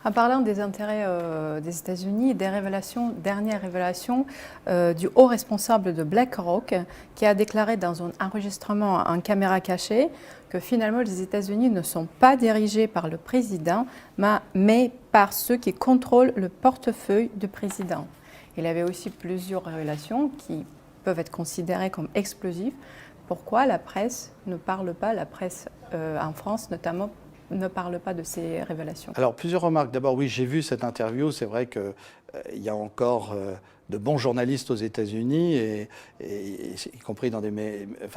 En parlant des intérêts des États-Unis, dernière révélation du haut responsable de BlackRock qui a déclaré dans un enregistrement en caméra cachée que finalement les États-Unis ne sont pas dirigés par le président, mais par ceux qui contrôlent le portefeuille du président. Il y avait aussi plusieurs révélations qui peuvent être considérées comme explosives. Pourquoi la presse ne parle pas, la presse en France notamment, ne parle pas de ces révélations? Alors, plusieurs remarques. D'abord, oui, j'ai vu cette interview. C'est vrai qu'il y a encore de bons journalistes aux États-Unis, y compris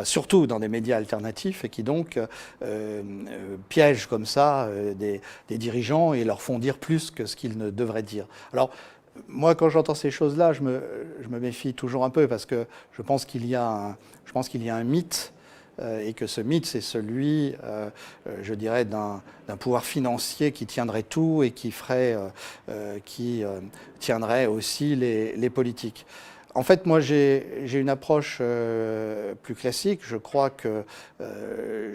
surtout dans des médias alternatifs, et qui donc piègent comme ça des dirigeants et leur font dire plus que ce qu'ils ne devraient dire. Alors, moi, quand j'entends ces choses-là, je me méfie toujours un peu parce que je pense qu'il y a un mythe. Et que ce mythe, c'est celui, je dirais, d'un pouvoir financier qui tiendrait tout et qui tiendrait aussi les politiques. En fait, moi, j'ai une approche plus classique. Je crois que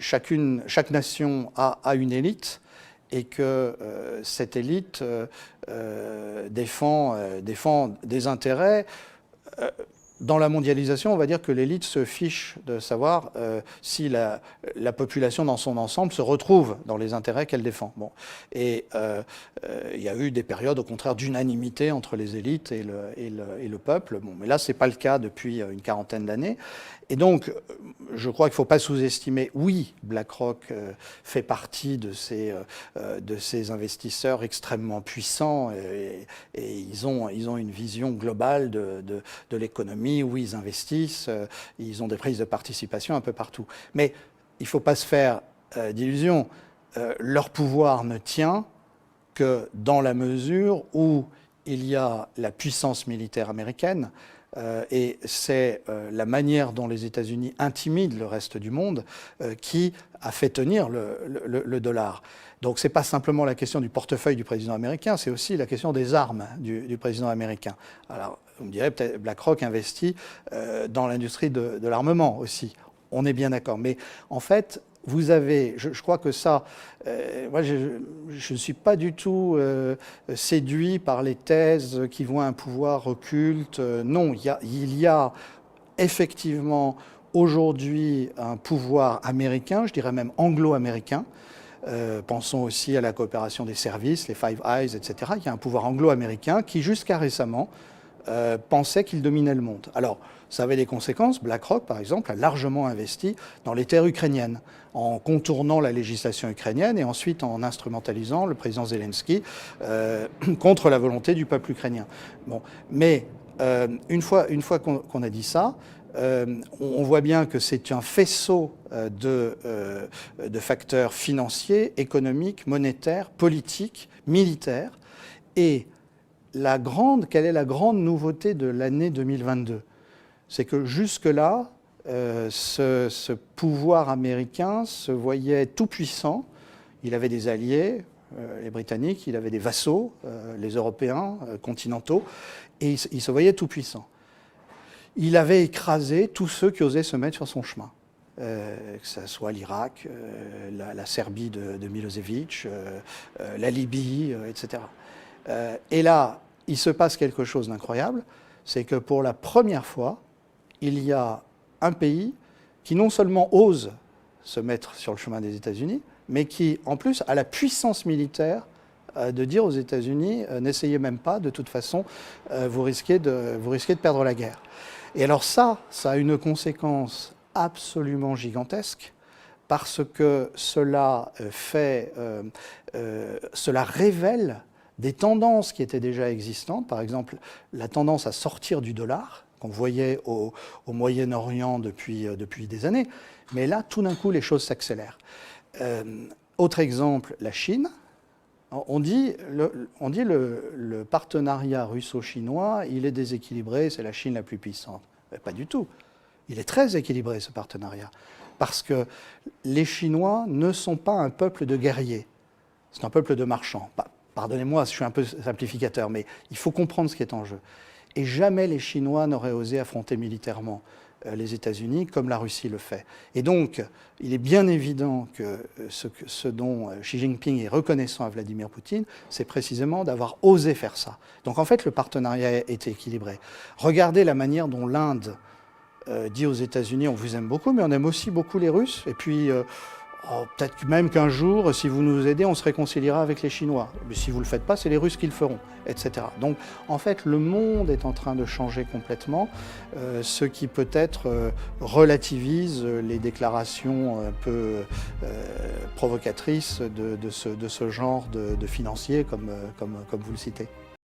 chaque nation a une élite et que cette élite défend des intérêts. Dans la mondialisation, on va dire que l'élite se fiche de savoir si la population dans son ensemble se retrouve dans les intérêts qu'elle défend. Bon. Et il y a eu des périodes, au contraire, d'unanimité entre les élites et le peuple. Bon, mais là, ce n'est pas le cas depuis une quarantaine d'années. Et donc, je crois qu'il ne faut pas sous-estimer, oui, BlackRock fait partie de ces investisseurs extrêmement puissants et ils ont une vision globale de l'économie où ils investissent, ils ont des prises de participation un peu partout. Mais il ne faut pas se faire d'illusions, leur pouvoir ne tient que dans la mesure où il y a la puissance militaire américaine, et c'est la manière dont les États-Unis intimident le reste du monde qui a fait tenir le dollar. Donc ce n'est pas simplement la question du portefeuille du président américain, c'est aussi la question des armes du président américain. Alors vous me direz peut-être BlackRock investit dans l'industrie de l'armement aussi. On est bien d'accord. Mais en fait, vous avez, je crois que ça, moi je ne suis pas du tout séduit par les thèses qui voient un pouvoir occulte. Non, il y a effectivement aujourd'hui un pouvoir américain, je dirais même anglo-américain. Pensons aussi à la coopération des services, les Five Eyes, etc. Il y a un pouvoir anglo-américain qui, jusqu'à récemment, pensait qu'il dominait le monde. Alors, ça avait des conséquences. BlackRock, par exemple, a largement investi dans les terres ukrainiennes, en contournant la législation ukrainienne et ensuite en instrumentalisant le président Zelensky contre la volonté du peuple ukrainien. Bon, mais une fois qu'on a dit ça, on voit bien que c'est un faisceau de facteurs financiers, économiques, monétaires, politiques, militaires. Et quelle est la grande nouveauté de l'année 2022 ? C'est que jusque-là, ce pouvoir américain se voyait tout puissant. Il avait des alliés, les Britanniques, il avait des vassaux, les Européens, continentaux, et il se voyait tout puissant. Il avait écrasé tous ceux qui osaient se mettre sur son chemin. Que ce soit l'Irak, la Serbie de Milosevic, la Libye, etc. Et là, il se passe quelque chose d'incroyable, c'est que pour la première fois, il y a un pays qui non seulement ose se mettre sur le chemin des États-Unis, mais qui, en plus, a la puissance militaire de dire aux États-Unis n'essayez même pas, de toute façon, vous risquez de perdre la guerre. Et alors ça a une conséquence absolument gigantesque, parce que cela révèle des tendances qui étaient déjà existantes, par exemple la tendance à sortir du dollar, qu'on voyait au Moyen-Orient depuis des années, mais là, tout d'un coup, les choses s'accélèrent. Autre exemple, la Chine. On dit le partenariat russo-chinois, il est déséquilibré, c'est la Chine la plus puissante. Mais pas du tout. Il est très équilibré, ce partenariat, parce que les Chinois ne sont pas un peuple de guerriers, c'est un peuple de marchands. Pardonnez-moi, je suis un peu simplificateur, mais il faut comprendre ce qui est en jeu. Et jamais les Chinois n'auraient osé affronter militairement les États-Unis comme la Russie le fait. Et donc, il est bien évident que ce dont Xi Jinping est reconnaissant à Vladimir Poutine, c'est précisément d'avoir osé faire ça. Donc en fait, le partenariat est équilibré. Regardez la manière dont l'Inde dit aux États-Unis, on vous aime beaucoup, mais on aime aussi beaucoup les Russes. Et puis, peut-être même qu'un jour, si vous nous aidez, on se réconciliera avec les Chinois. Mais si vous ne le faites pas, c'est les Russes qui le feront, etc. Donc, en fait, le monde est en train de changer complètement, ce qui peut-être relativise les déclarations un peu provocatrices de ce genre de financiers, comme vous le citez.